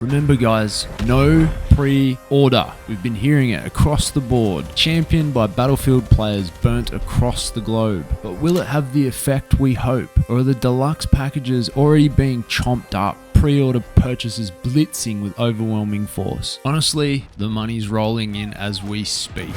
Remember guys, no pre-order. We've been hearing it across the board, championed by Battlefield players burnt across the globe. But will it have the effect we hope? Or are the deluxe packages already being chomped up? Pre-order purchases blitzing with overwhelming force. Honestly, the money's rolling in as we speak.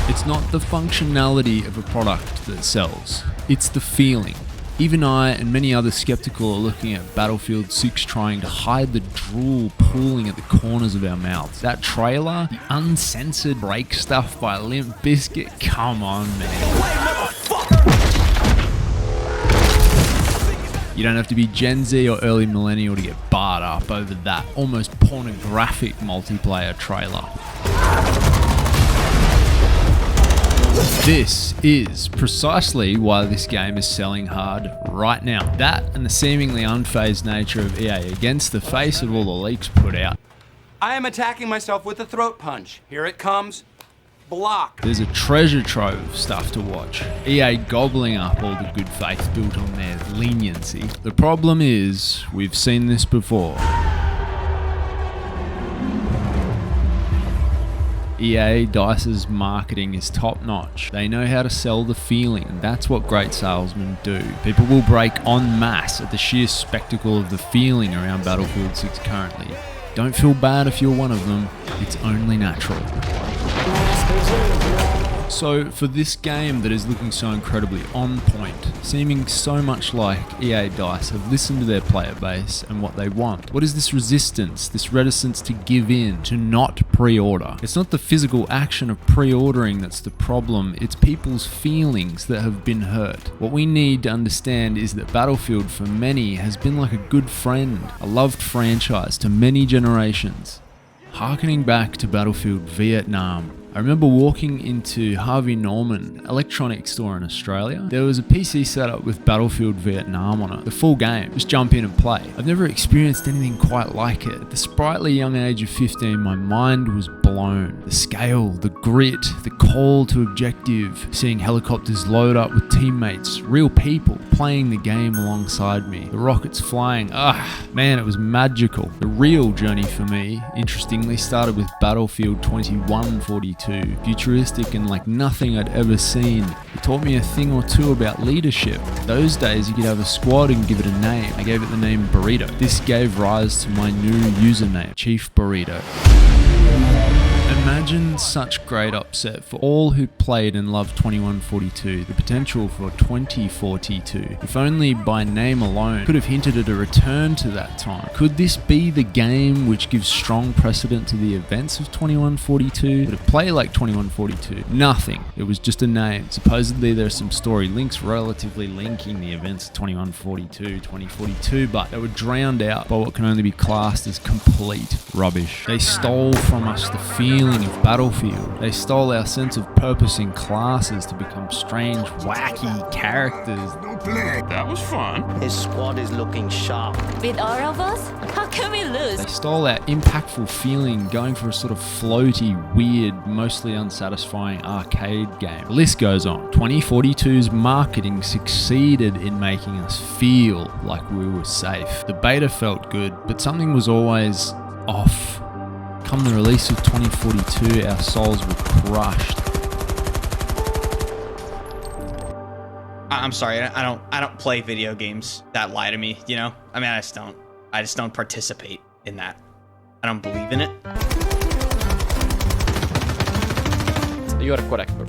It's not the functionality of a product that sells, it's the feeling. Even I and many others skeptical are looking at Battlefield 6 trying to hide the drool pooling at the corners of our mouths. That trailer, the uncensored break stuff by Limp Bizkit, come on man. You don't have to be Gen Z or early millennial to get barred up over that almost pornographic multiplayer trailer. This is precisely why this game is selling hard right now. That and the seemingly unfazed nature of EA against the face of all the leaks put out. I am attacking myself with a throat punch. Here it comes. Block. There's a treasure trove of stuff to watch. EA gobbling up all the good faith built on their leniency. The problem is, we've seen this before. EA DICE's marketing is top notch. They know how to sell the feeling, and that's what great salesmen do. People will break en masse at the sheer spectacle of the feeling around Battlefield 6 currently. Don't feel bad if you're one of them, it's only natural. So for this game that is looking so incredibly on point, seeming so much like EA DICE have listened to their player base and what they want. What is this resistance, this reticence to give in, to not pre-order? It's not the physical action of pre-ordering that's the problem, it's people's feelings that have been hurt. What we need to understand is that Battlefield for many has been like a good friend, a loved franchise to many generations. Harkening back to Battlefield Vietnam, I remember walking into Harvey Norman electronics store in Australia. There was a PC setup with Battlefield Vietnam on it, the full game, just jump in and play. I've never experienced anything quite like it. At the sprightly young age of 15, my mind was blown. The scale, the grit, the call to objective, seeing helicopters load up with teammates, real people playing the game alongside me, the rockets flying, man, it was magical. The real journey for me, interestingly, started with Battlefield 2142. Futuristic and like nothing I'd ever seen. It taught me a thing or two about leadership. Those days you could have a squad and give it a name. I gave it the name Burrito. This gave rise to my new username, Chief Burrito. Imagine such great upset for all who played and loved 2142, the potential for 2042. If only by name alone could have hinted at a return to that time. Could this be the game which gives strong precedent to the events of 2142? Would it play like 2142? Nothing. It was just a name. Supposedly there are some story links relatively linking the events of 2142, 2042, but they were drowned out by what can only be classed as complete rubbish. They stole from us the feeling of Battlefield. They stole our sense of purpose in classes to become strange, wacky characters. That was fun. His squad is looking sharp. With all of us? How can we lose? They stole our impactful feeling, going for a sort of floaty, weird, mostly unsatisfying arcade game. The list goes on. 2042's marketing succeeded in making us feel like we were safe. The beta felt good, but something was always off. Come the release of 2042, our souls were crushed. I'm sorry, I don't play video games that lie to me, you know? I mean, I just don't participate in that. I don't believe in it. You are correct, bro.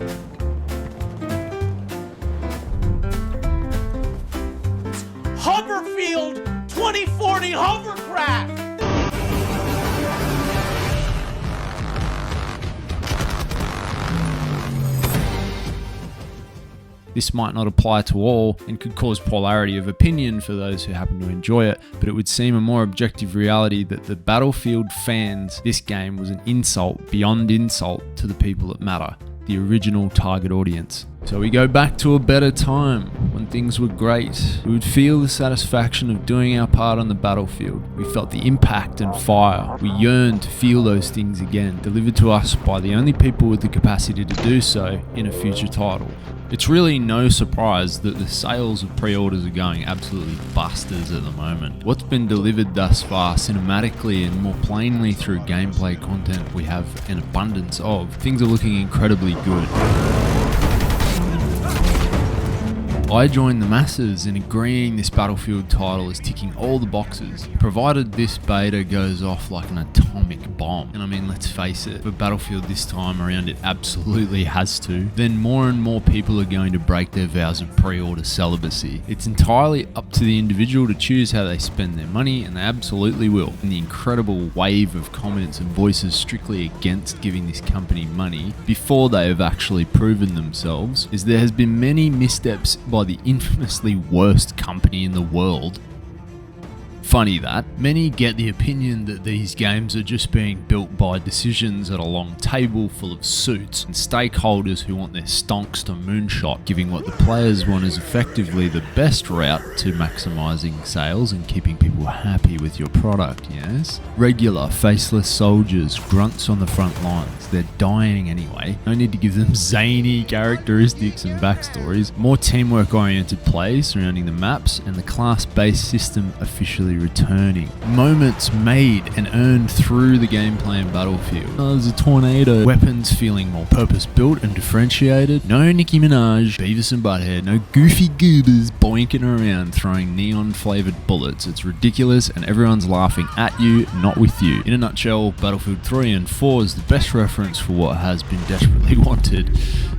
Hoverfield 2040 hovercraft! This might not apply to all and could cause polarity of opinion for those who happen to enjoy it, but it would seem a more objective reality that the Battlefield fans, this game was an insult beyond insult to the people that matter, the original target audience. So we go back to a better time, when things were great. We would feel the satisfaction of doing our part on the battlefield. We felt the impact and fire. We yearned to feel those things again, delivered to us by the only people with the capacity to do so in a future title. It's really no surprise that the sales of pre-orders are going absolutely busters at the moment. What's been delivered thus far cinematically and more plainly through gameplay content we have an abundance of, things are looking incredibly good. I join the masses in agreeing this Battlefield title is ticking all the boxes, provided this beta goes off like an atomic bomb. And I mean, let's face it, for Battlefield this time around it absolutely has to, then more and more people are going to break their vows of pre-order celibacy. It's entirely up to the individual to choose how they spend their money, and they absolutely will. And the incredible wave of comments and voices strictly against giving this company money before they have actually proven themselves is there has been many missteps by the infamously worst company in the world. Funny that many get the opinion that these games are just being built by decisions at a long table full of suits and stakeholders who want their stonks to moonshot, giving what the players want is effectively the best route to maximising sales and keeping people happy with your product, yes? Regular, faceless soldiers, grunts on the front lines, they're dying anyway. No need to give them zany characteristics and backstories. More teamwork oriented play surrounding the maps and the class-based system officially returning. Moments made and earned through the gameplay in Battlefield. Oh, there's a tornado. Weapons feeling more purpose-built and differentiated. No Nicki Minaj, Beavis and Butthead, no goofy goobers boinking around throwing neon-flavoured bullets. It's ridiculous and everyone's laughing at you, not with you. In a nutshell, Battlefield 3 and 4 is the best reference for what has been desperately wanted.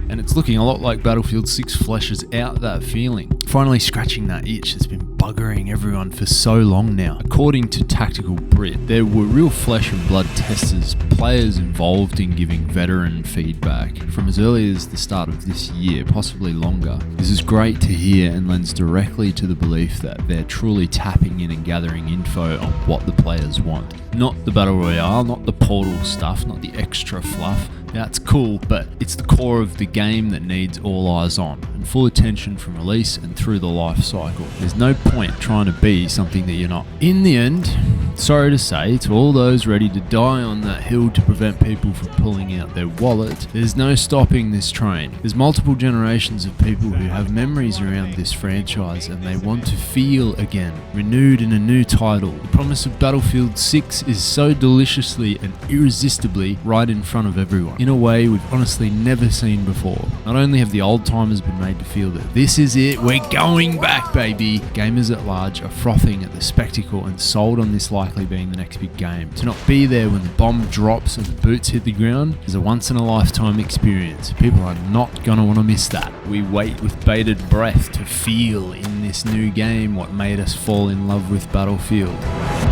And it's looking a lot like Battlefield 6 fleshes out that feeling. Finally scratching that itch that's been buggering everyone for so long now. According to Tactical Brit, there were real flesh and blood testers, players involved in giving veteran feedback from as early as the start of this year, possibly longer. This is great to hear and lends directly to the belief that they're truly tapping in and gathering info on what the players want. Not the Battle Royale, not the Portal stuff, not the extra fluff. That's cool, but it's the core of the game that needs all eyes on and full attention from release and through the life cycle. There's no point trying to be something that you're not. In the end, sorry to say, to all those ready to die on that hill to prevent people from pulling out their wallet, there's no stopping this train. There's multiple generations of people who have memories around this franchise and they want to feel again, renewed in a new title. The promise of Battlefield 6 is so deliciously and irresistibly right in front of everyone, in a way we've honestly never seen before. Not only have the old timers been made to feel that this is it, we're going back baby, gamers at large are frothing at the spectacle and sold on this likely being the next big game. To not be there when the bomb drops and the boots hit the ground is a once in a lifetime experience. People are not gonna want to miss that. We wait with bated breath to feel in this new game what made us fall in love with Battlefield.